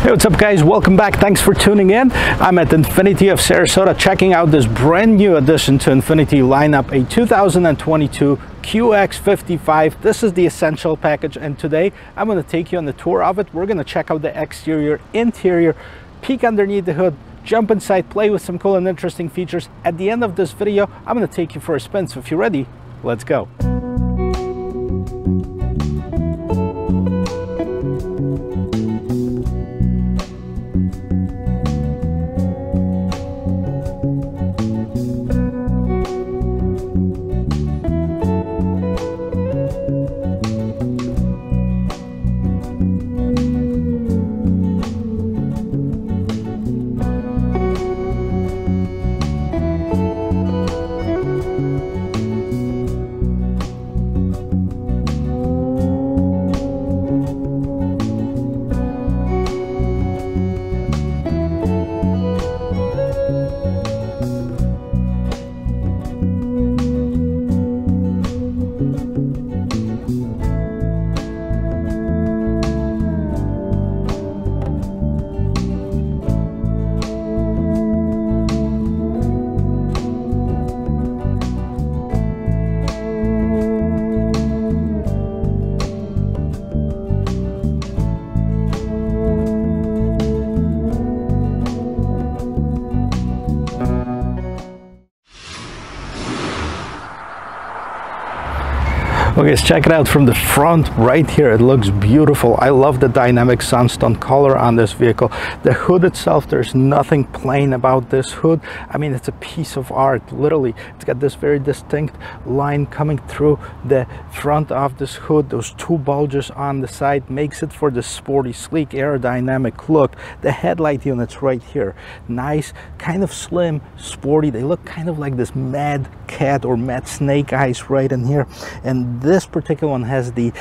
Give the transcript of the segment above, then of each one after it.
Hey, what's up guys, welcome back, thanks for tuning in. I'm at Infiniti of Sarasota checking out this brand new addition to Infiniti lineup, a 2022 QX55. This is the Essential package, and today I'm going to take you on the tour of it. We're going to check out the exterior, interior, peek underneath the hood, jump inside, play with some cool and interesting features. At the end of this video, I'm going to take you for a spin, so if you're ready, let's go. Okay, let's check it out from the front right here. It looks beautiful. I love the dynamic sunstone color on this vehicle. The hood itself, there's nothing plain about this hood. I mean, it's a piece of art, literally. It's got this very distinct line coming through the front of this hood. Those two bulges on the side makes it for the sporty, sleek, aerodynamic look. The headlight units right here, nice, kind of slim, sporty. They look kind of like this mad cat or mad snake eyes right in here. And this particular one has the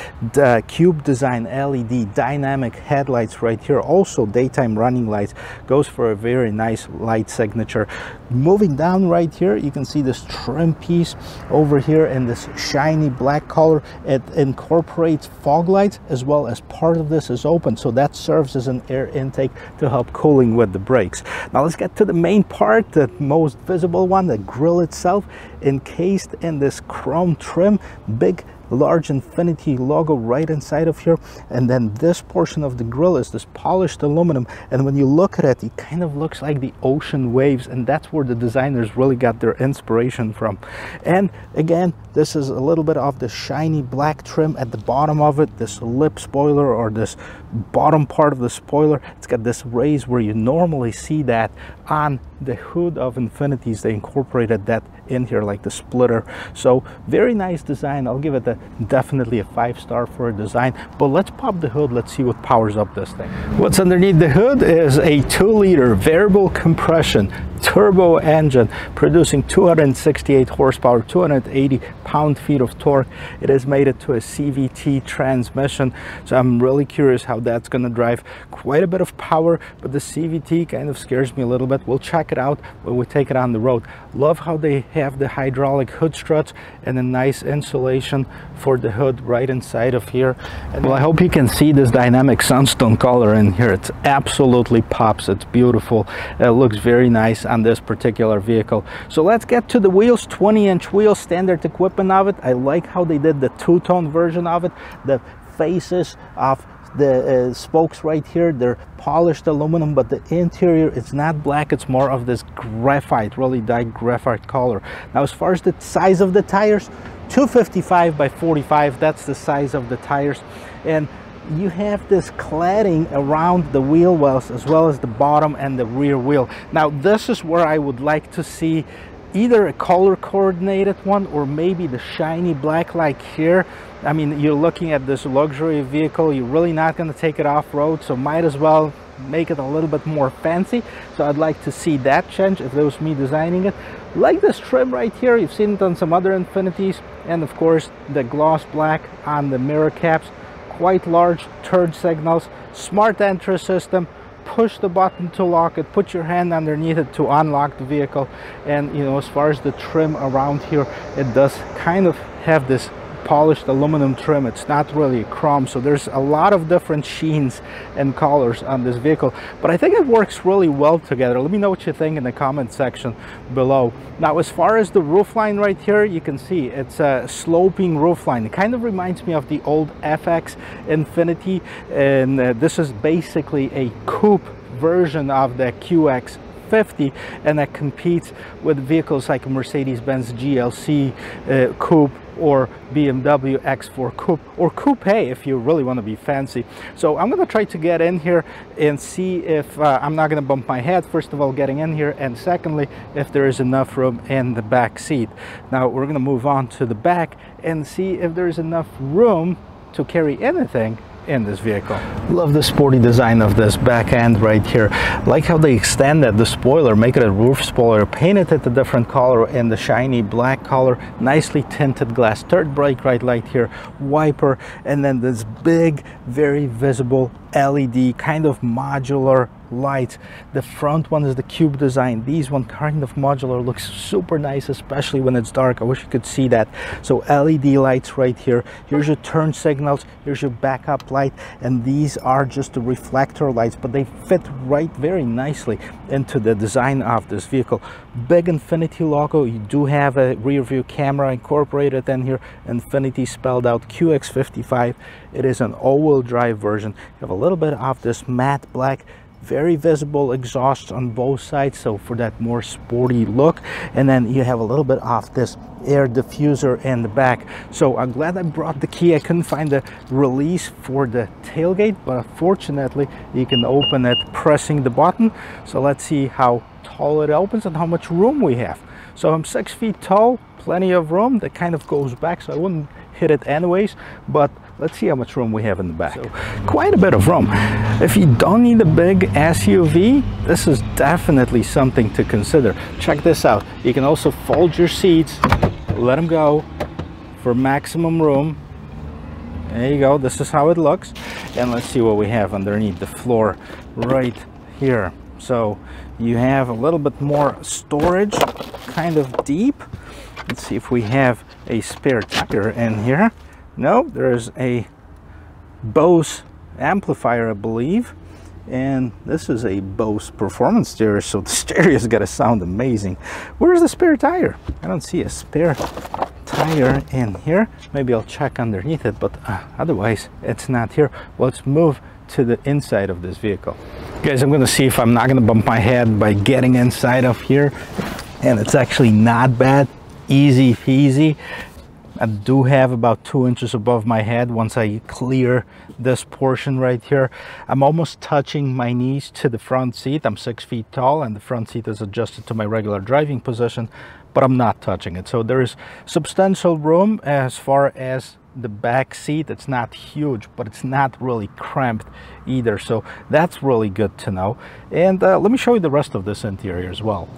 coupe design LED dynamic headlights right here. Also daytime running lights, goes for a very nice light signature. Moving down right here, you can see this trim piece over here in this shiny black color. It incorporates fog lights, as well as part of this is open, so that serves as an air intake to help cooling with the brakes. Now let's get to the main part, the most visible one, the grille itself, encased in this chrome trim, big large Infiniti logo right inside of here. And then this portion of the grille is this polished aluminum, and when you look at it, it kind of looks like the ocean waves, and that's where the designers really got their inspiration from. And again, this is a little bit of the shiny black trim at the bottom of it, this lip spoiler, or this bottom part of the spoiler. It's got this raise where you normally see that on the hood of Infinitis. They incorporated that in here, like the splitter. So very nice design. I'll give it definitely a 5-star for a design. But let's pop the hood, let's see what powers up this thing. What's underneath the hood is a 2-liter variable compression turbo engine producing 268 horsepower, 280 pound-feet of torque. It is mated to a CVT transmission, so I'm really curious how that's going to drive. Quite a bit of power, but the CVT kind of scares me a little bit. We'll check it out when we take it on the road. Love how they have the hydraulic hood struts and a nice insulation for the hood right inside of here. And well, I hope you can see this dynamic sunstone color in here. It's absolutely pops. It's beautiful. It looks very nice on this particular vehicle. So let's get to the wheels. 20-inch wheels, standard equipment of it. I like how they did the two-tone version of it. The faces of the spokes right here, they're polished aluminum, but the interior, it's not black, it's more of this graphite, really dyed graphite color. Now as far as the size of the tires, 255 by 45, that's the size of the tires. And you have this cladding around the wheel wells, as well as the bottom and the rear wheel. Now this is where I would like to see either a color coordinated one, or maybe the shiny black like here. I mean, you're looking at this luxury vehicle, you're really not going to take it off-road, so might as well make it a little bit more fancy. So I'd like to see that change if it was me designing it. Like this trim right here, you've seen it on some other Infinitis, and of course the gloss black on the mirror caps. Quite large turn signals, smart entry system, push the button to lock it, put your hand underneath it to unlock the vehicle. And you know, as far as the trim around here, it does kind of have this polished aluminum trim. It's not really chrome, so there's a lot of different sheens and colors on this vehicle, but I think it works really well together. Let me know what you think in the comment section below. Now, as far as the roofline right here, you can see it's a sloping roofline. It kind of reminds me of the old FX Infiniti, and this is basically a coupe version of the QX50, and that competes with vehicles like a Mercedes-Benz GLC coupe, or BMW X4 coupe, or coupe if you really want to be fancy. So I'm going to try to get in here and see if I'm not going to bump my head, first of all, getting in here, and secondly, if there is enough room in the back seat. Now we're going to move on to the back and see if there is enough room to carry anything in this vehicle. Love the sporty design of this back end right here. Like how they extended the spoiler, make it a roof spoiler, painted it a different color in the shiny black color, nicely tinted glass, third brake light here, wiper, and then this big, very visible LED kind of modular lights. The front one is the cube design. These one kind of modular, looks super nice, especially when it's dark. I wish you could see that. So LED lights right here. Here's your turn signals, here's your backup light, and these are just the reflector lights, but they fit right very nicely into the design of this vehicle. Big Infiniti logo. You do have a rear view camera incorporated in here. Infiniti spelled out, QX55. It is an all-wheel drive version. You have a little bit of this matte black, very visible exhaust on both sides, so for that more sporty look, and then you have a little bit of this air diffuser in the back. So I'm glad I brought the key. I couldn't find the release for the tailgate, but fortunately you can open it pressing the button. So let's see how tall it opens and how much room we have. So I'm 6 feet tall, plenty of room. That kind of goes back, so I wouldn't hit it anyways, but let's see how much room we have in the back. So, quite a bit of room. If you don't need a big SUV, this is definitely something to consider. Check this out. You can also fold your seats, let them go for maximum room. There you go. This is how it looks. And let's see what we have underneath the floor right here. So you have a little bit more storage, kind of deep. Let's see if we have a spare tire in here. No, there's a Bose amplifier, I believe, and this is a Bose performance stereo, so the stereo's got to sound amazing. Where's the spare tire? I don't see a spare tire in here. Maybe I'll check underneath it, but otherwise it's not here. Let's move to the inside of this vehicle. Guys, I'm going to see if I'm not going to bump my head by getting inside of here, and it's actually not bad. Easy peasy. I do have about 2 inches above my head once I clear this portion right here. I'm almost touching my knees to the front seat. I'm 6 feet tall and the front seat is adjusted to my regular driving position, but I'm not touching it. So there is substantial room as far as the back seat. It's not huge, but it's not really cramped either. So that's really good to know. And let me show you the rest of this interior as well.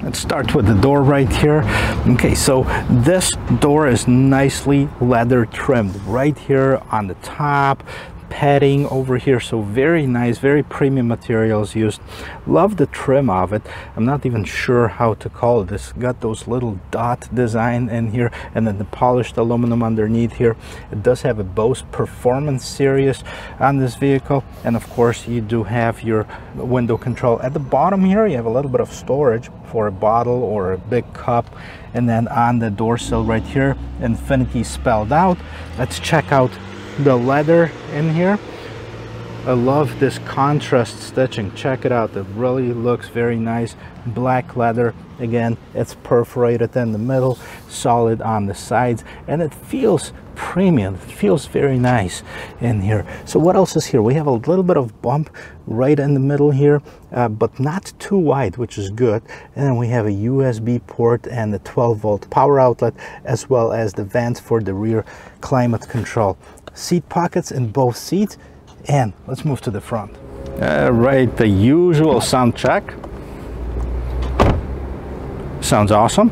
Let's start with the door right here. Okay, so this door is nicely leather trimmed right here on the top, padding over here, so very nice, very premium materials used. Love the trim of it. I'm not even sure how to call it. It's got those little dot design in here, and then the polished aluminum underneath here. It does have a Bose Performance series on this vehicle, and of course you do have your window control. At the bottom here you have a little bit of storage for a bottle or a big cup, and then on the door sill right here, Infiniti spelled out. Let's check out the leather in here. I love this contrast stitching. Check it out. It really looks very nice. Black leather. Again, it's perforated in the middle, solid on the sides, and it feels premium. It feels very nice in here. So what else is here? We have a little bit of bump right in the middle here, but not too wide, which is good. And then we have a USB port and a 12-volt power outlet, as well as the vents for the rear climate control. Seat pockets in both seats. And let's move to the front. Right, the usual sound check. Sounds awesome.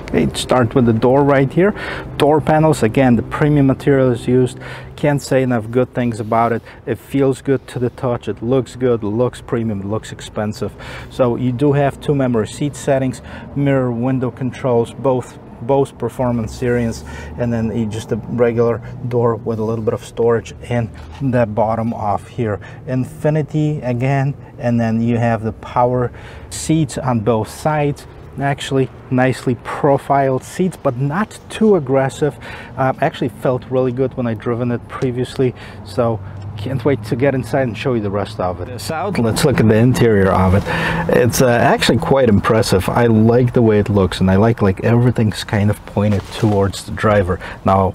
Okay, start with the door right here. Door panels, again, the premium material is used. Can't say enough good things about it. It feels good to the touch. It looks good, it looks premium, it looks expensive. So you do have 2 memory seat settings, mirror window controls, both Bose Performance series, and then just a regular door with a little bit of storage in the bottom off here. Infiniti again, and then you have the power seats on both sides. Actually nicely profiled seats, but not too aggressive. Actually felt really good when I driven it previously, so can't wait to get inside and show you the rest of it. Let's look at the interior of it. It's actually quite impressive. I like the way it looks, and I like everything's kind of pointed towards the driver. Now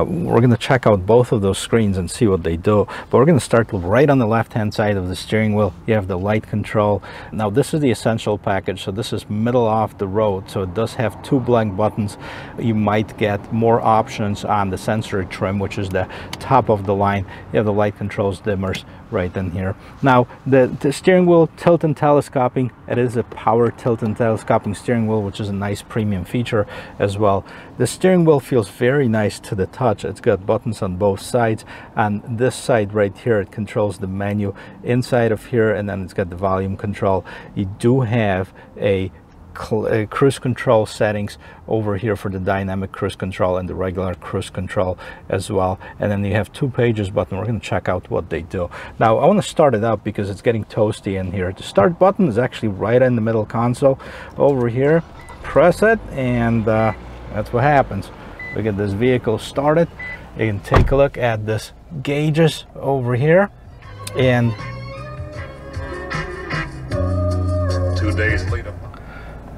we're going to check out both of those screens and see what they do, but we're going to start right on the left hand side of the steering wheel. You have the light control. Now this is the Essential package, so this is middle of the road, so it does have 2 blank buttons. You might get more options on the sensory trim, which is the top of the line. You have the light controls, dimmers right in here. Now the steering wheel tilt and telescoping, it is a power tilt and telescoping steering wheel, which is a nice premium feature as well. The steering wheel feels very nice to the touch. It's got buttons on both sides. On this side right here, it controls the menu inside of here, and then it's got the volume control. You do have a cruise control settings over here for the dynamic cruise control and the regular cruise control as well, and then you have 2 pages button. We're going to check out what they do. Now I want to start it up because it's getting toasty in here. The start button is actually right in the middle console over here. Press it, and that's what happens. We get this vehicle started. You can take a look at this gauges over here, and 2 days later.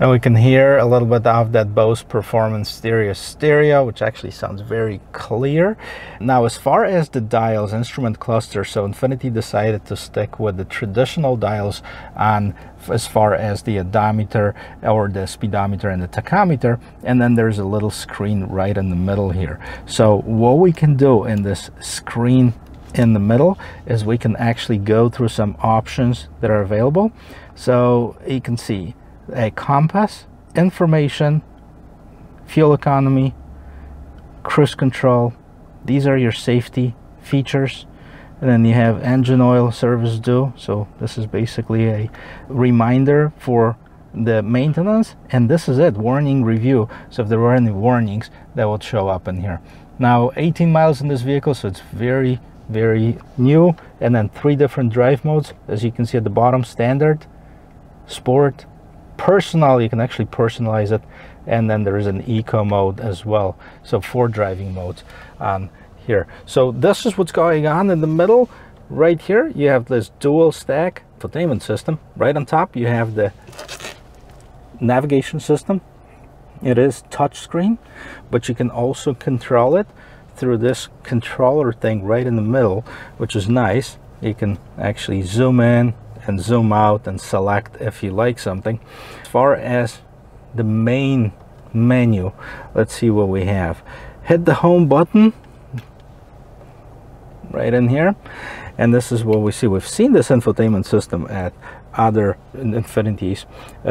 And we can hear a little bit of that Bose Performance stereo, which actually sounds very clear. Now, as far as the dials, instrument cluster, so Infiniti decided to stick with the traditional dials on as far as the odometer or the speedometer and the tachometer, and then there's a little screen right in the middle here. So what we can do in this screen in the middle is we can actually go through some options that are available. So you can see a compass, information, fuel economy, cruise control. These are your safety features. And then you have engine oil service due, so this is basically a reminder for the maintenance, and this is it, warning review. So if there were any warnings, that would show up in here. Now 18 miles in this vehicle, so it's very new. And then 3 different drive modes, as you can see at the bottom: standard, sport, personal. You can actually personalize it, and then there is an eco mode as well. So 4 driving modes on here. So this is what's going on in the middle. Right here you have this dual stack infotainment system. Right on top you have the navigation system. It is touch screen, but you can also control it through this controller thing right in the middle, which is nice. You can actually zoom in and zoom out and select if you like something. As far as the main menu, let's see what we have. Hit the home button right in here, and this is what we see. We've seen this infotainment system at other Infinitis.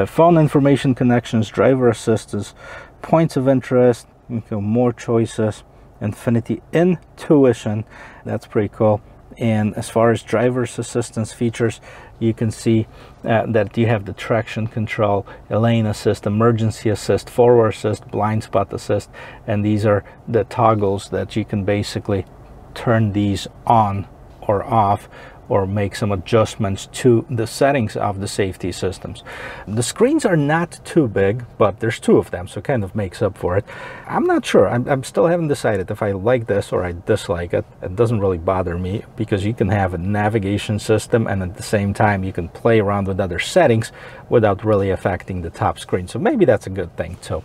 Phone information connections, driver assistance, points of interest, more choices, Infiniti Intuition, that's pretty cool. And as far as driver's assistance features, you can see that you have the traction control, lane assist, emergency assist, forward assist, blind spot assist, and these are the toggles that you can basically turn these on or off, or make some adjustments to the settings of the safety systems. The screens are not too big, but there's 2 of them, so it kind of makes up for it. I'm not sure. I'm still haven't decided if I like this or I dislike it. It doesn't really bother me, because you can have a navigation system and at the same time you can play around with other settings without really affecting the top screen. So maybe that's a good thing too.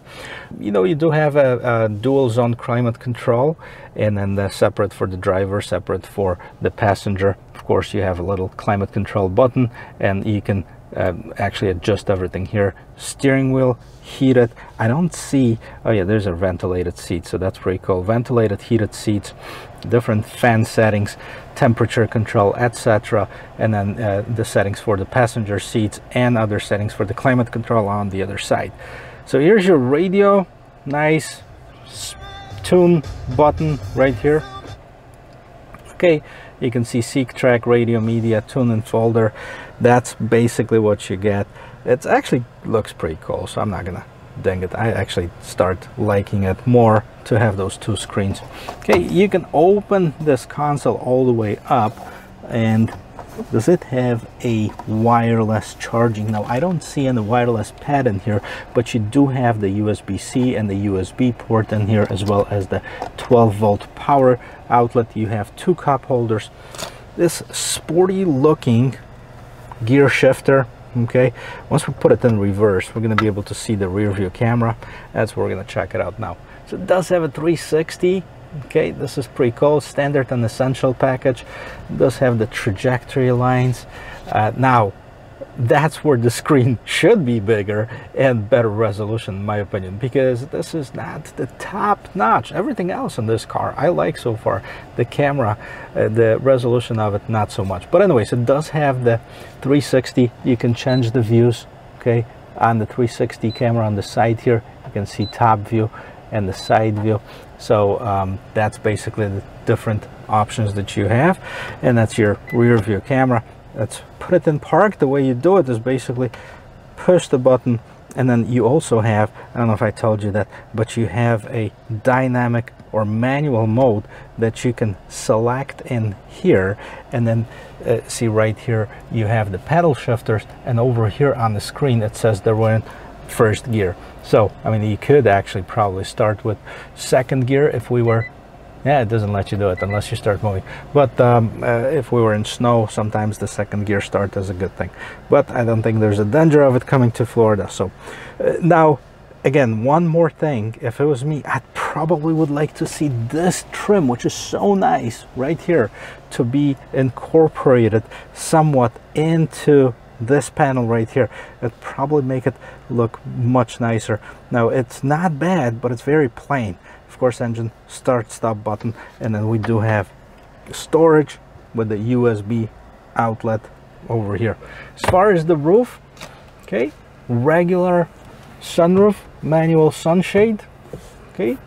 You know, you do have a dual zone climate control, and then separate for the driver, separate for the passenger. Of course, you have a little climate control button, and you can actually adjust everything here. Steering wheel heated. I don't see, oh yeah, there's a ventilated seat, so that's pretty cool. Ventilated heated seats, different fan settings, temperature control, etc. And then the settings for the passenger seats and other settings for the climate control on the other side. So here's your radio, nice tune button right here. Okay, you can see seek, track, radio, media, tune and folder. That's basically what you get. It actually looks pretty cool, so I'm not gonna dang it, I actually start liking it more to have those two screens. Okay, you can open this console all the way up, and does it have a wireless charging? Now, I don't see any wireless pad in here, but you do have the USB-C and the USB port in here, as well as the 12-volt power outlet. You have two cup holders. This sporty looking gear shifter, okay, once we put it in reverse, we're going to be able to see the rear view camera. That's where we're going to check it out now. So it does have a 360. Okay, this is pretty cool. Standard and Essential package. It does have the trajectory lines. Now, that's where the screen should be bigger and better resolution, in my opinion, because this is not the top notch. Everything else in this car I like so far. The camera, the resolution of it, not so much. But anyways, it does have the 360. You can change the views, okay, on the 360 camera on the side here. You can see top view and the side view. So that's basically the different options that you have, and that's your rear view camera. Let's put it in park. The way you do it is basically push the button, and then you also have, I don't know if I told you that, but you have a dynamic or manual mode that you can select in here, and then see right here you have the pedal shifters, and over here on the screen it says that we're in first gear. So I mean, you could actually probably start with second gear if we were, yeah, it doesn't let you do it unless you start moving, but if we were in snow, sometimes the second gear start is a good thing, but I don't think there's a danger of it coming to Florida. So now again, one more thing, if it was me, I probably would like to see this trim, which is so nice right here, to be incorporated somewhat into this panel right here. It'd probably make it look much nicer. Now, it's not bad, but it's very plain. Of course, engine start stop button, and then we do have storage with the USB outlet over here. As far as the roof, okay, regular sunroof, manual sunshade. Okay,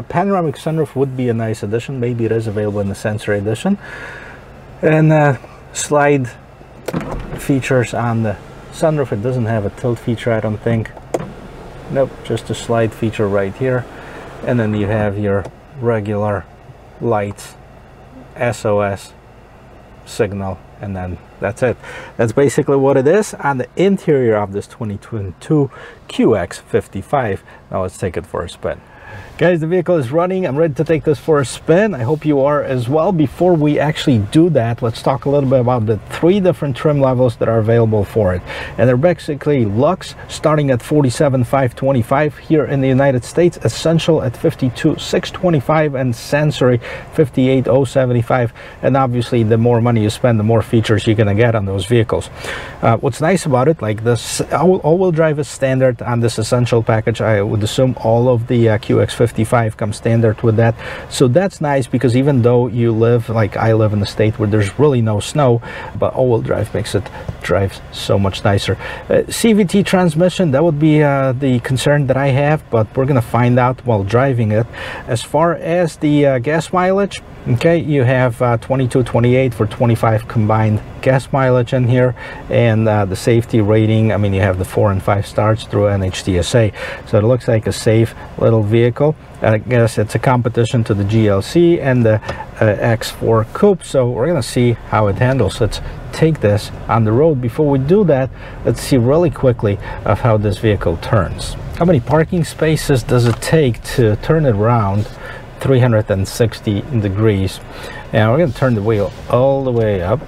panoramic sunroof would be a nice addition. Maybe it is available in the Sensory edition. And slide features on the sunroof. It doesn't have a tilt feature, I don't think. Nope, just a slide feature right here. And then you have your regular lights, SOS signal, and then that's it. That's basically what it is on the interior of this 2022 QX55. Now let's take it for a spin. Guys, the vehicle is running. I'm ready to take this for a spin. I hope you are as well. Before we actually do that, let's talk a little bit about the 3 different trim levels that are available for it. And they're basically Luxe, starting at $47,525 here in the United States, Essential at $52,625, and Sensory $58,075. And obviously, the more money you spend, the more features you're gonna get on those vehicles. What's nice about it, like this all-wheel drive is standard on this Essential package. I would assume all of the QX55 comes standard with that, so that's nice, because even though you live, like I live in a state where there's really no snow, but all-wheel drive makes it drive so much nicer. CVT transmission, that would be the concern that I have, but we're gonna find out while driving it. As far as the gas mileage, okay, you have 22-28 for 25 combined gas mileage in here, and the safety rating, I mean, you have the 4 and 5 stars through NHTSA, so it looks like a safe little vehicle. I guess it's a competition to the GLC and the X4 Coupe, so we're gonna see how it handles. Let's take this on the road. Before we do that, let's see really quickly of how this vehicle turns. How many parking spaces does it take to turn it around 360 degrees? And we're going to turn the wheel all the way up,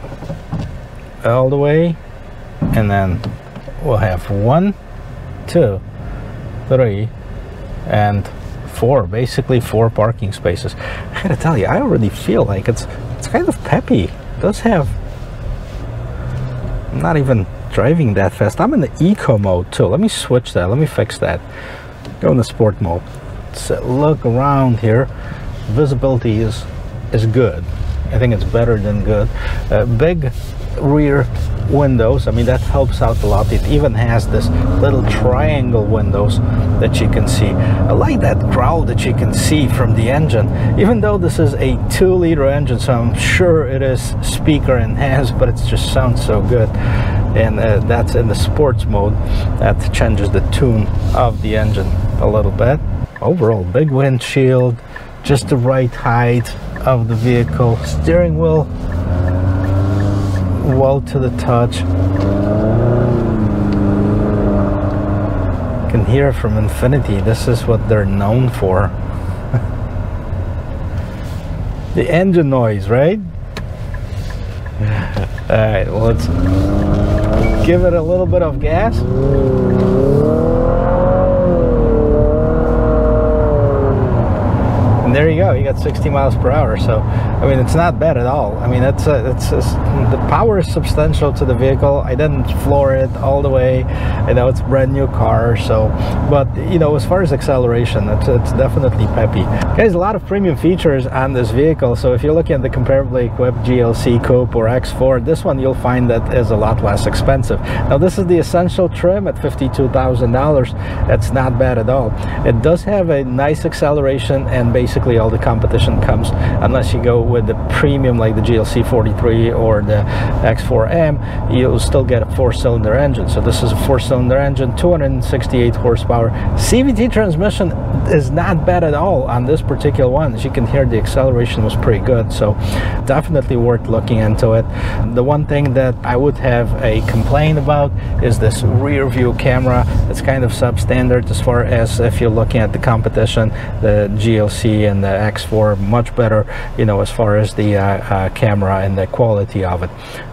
all the way, and then we'll have 1, 2, 3, and 4, basically 4 parking spaces. I gotta tell you, I already feel like it's kind of peppy. It does have, I'm not even driving that fast. I'm in the eco mode too. Let me switch that, let me fix that. Go in the sport mode. Let's look around here. Visibility is good. I think it's better than good. Big rear windows, I mean, that helps out a lot. It even has this little triangle windows that you can see. I like that growl that you can see from the engine, even though this is a 2-liter engine, so I'm sure it is speaker enhanced, but it just sounds so good. and that's in the sports mode. That changes the tune of the engine a little bit. Overall, big windshield, just the right height of the vehicle. Steering wheel well to the touch. You can hear from Infiniti, this is what they're known for. The engine noise, right? Alright, well, let's give it a little bit of gas. And there you go, you got 60 miles per hour. So I mean, it's not bad at all. I mean, the power is substantial to the vehicle. I didn't floor it all the way. I know it's a brand new car, so, but you know, as far as acceleration, it's definitely peppy. Guys, a lot of premium features on this vehicle. So if you're looking at the comparably equipped GLC Coupe or X4, this one you'll find that is a lot less expensive. Now this is the Essential trim at $52,000. That's not bad at all. It does have a nice acceleration, and basically all the competition comes, unless you go with the premium like the GLC 43 or the X4M, you'll still get a 4-cylinder engine. So this is a 4-cylinder engine, 268 horsepower. CVT transmission is not bad at all on this particular one. As you can hear, the acceleration was pretty good, so definitely worth looking into it. The one thing that I would have a complaint about is this rear view camera. It's kind of substandard as far as if you're looking at the competition. The GLC and the X4 much better, you know, as far as the camera and the quality of it.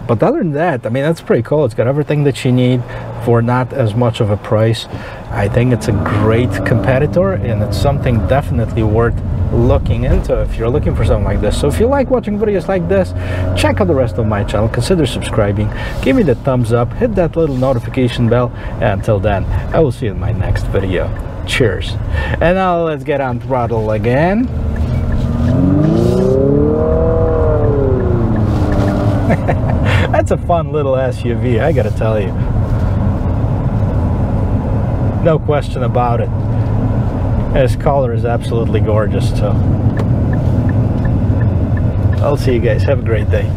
But other than that, I mean, that's pretty cool. It's got everything that you need for not as much of a price. I think it's a great competitor, and it's something definitely worth looking into if you're looking for something like this. So if you like watching videos like this, check out the rest of my channel, consider subscribing, give me the thumbs up, hit that little notification bell, and until then, I will see you in my next video. Cheers. And now let's get on throttle again. That's a fun little SUV, I gotta tell you. No question about it. This color is absolutely gorgeous, so I'll see you guys. Have a great day.